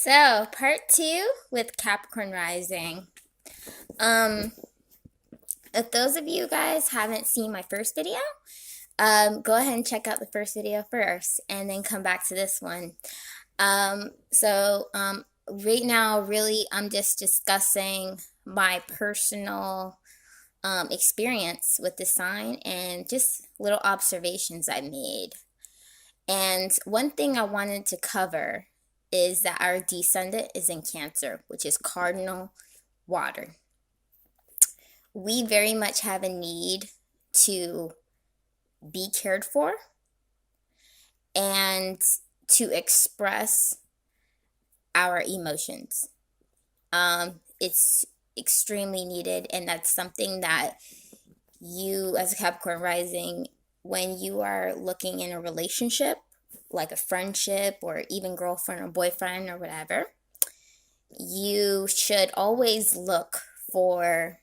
So, part two with Capricorn rising. Um, if those of you guys haven't seen my first video, go ahead and check out the first video first and then come back to this one. Right now, really, I'm just discussing my personal experience with the sign and just little observations I made. And one thing I wanted to cover is that our descendant is in Cancer, which is cardinal water. We very much have a need to be cared for and to express our emotions. It's extremely needed, and that's something that you, as a Capricorn rising, when you are looking in a relationship, like a friendship or even girlfriend or boyfriend or whatever, you should always look for,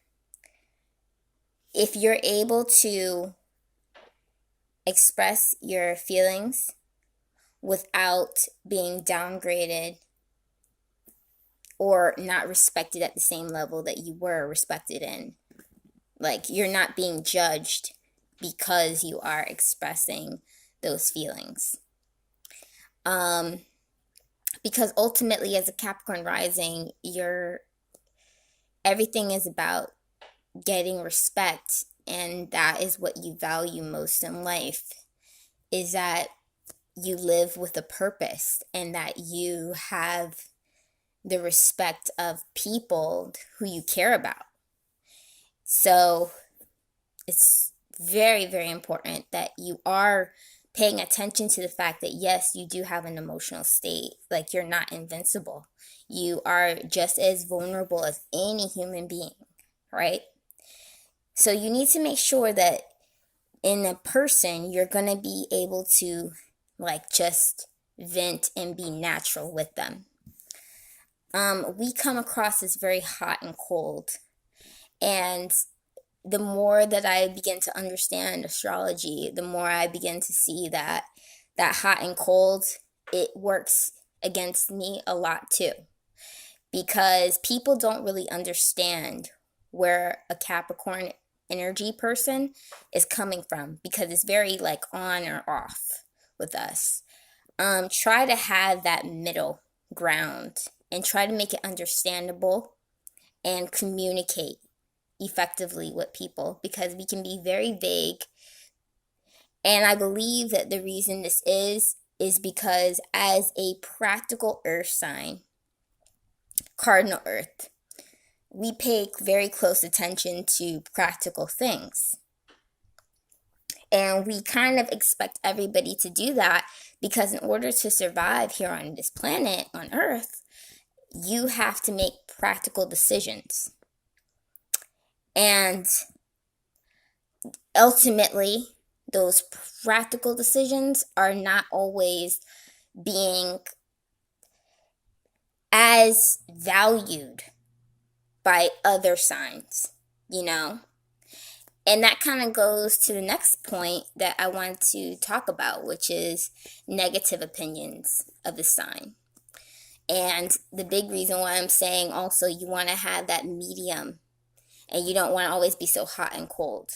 if you're able to express your feelings without being downgraded or not respected at the same level that you were respected in. Like, you're not being judged because you are expressing those feelings. Because ultimately, as a Capricorn rising, everything is about getting respect, and that is what you value most in life, is that you live with a purpose and that you have the respect of people who you care about. So it's very, very important that you are paying attention to the fact that, yes, you do have an emotional state. Like, you're not invincible. You are just as vulnerable as any human being, right? So you need to make sure that in a person, you're going to be able to, like, just vent and be natural with them. We come across as very hot and cold. And the more that I begin to understand astrology, the more I begin to see that hot and cold, it works against me a lot too. Because people don't really understand where a Capricorn energy person is coming from, because it's very like on or off with us. Try to have that middle ground and try to make it understandable and communicate effectively with people, because we can be very vague. And I believe that the reason this is because, as a practical earth sign, cardinal earth, we pay very close attention to practical things. And we kind of expect everybody to do that, because in order to survive here on this planet, on earth, you have to make practical decisions. And ultimately, those practical decisions are not always being as valued by other signs, you know? And that kind of goes to the next point that I want to talk about, which is negative opinions of the sign. And the big reason why I'm saying also you want to have that medium, and you don't want to always be so hot and cold.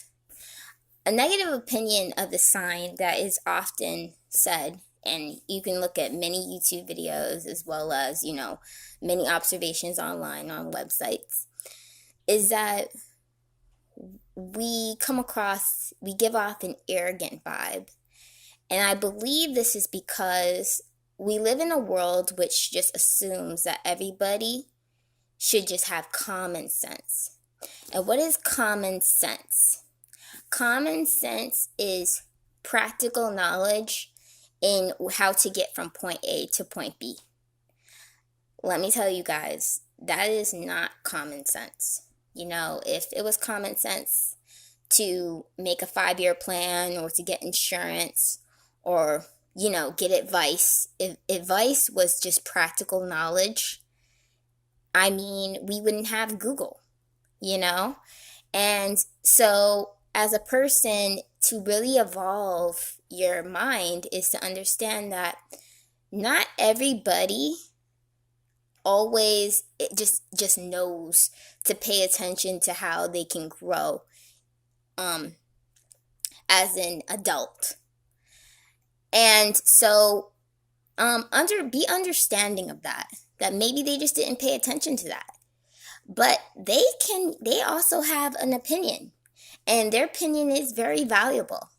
A negative opinion of the sign that is often said, and you can look at many YouTube videos as well as, many observations online on websites, is that we give off an arrogant vibe. And I believe this is because we live in a world which just assumes that everybody should just have common sense. And what is common sense? Common sense is practical knowledge in how to get from point A to point B. Let me tell you guys, that is not common sense. If it was common sense to make a 5-year plan, or to get insurance, or, get advice, if advice was just practical knowledge, we wouldn't have Google, And so, as a person, to really evolve your mind is to understand that not everybody always, it just knows to pay attention to how they can grow as an adult. And so be understanding of that maybe they just didn't pay attention to that. But they also have an opinion, and their opinion is very valuable.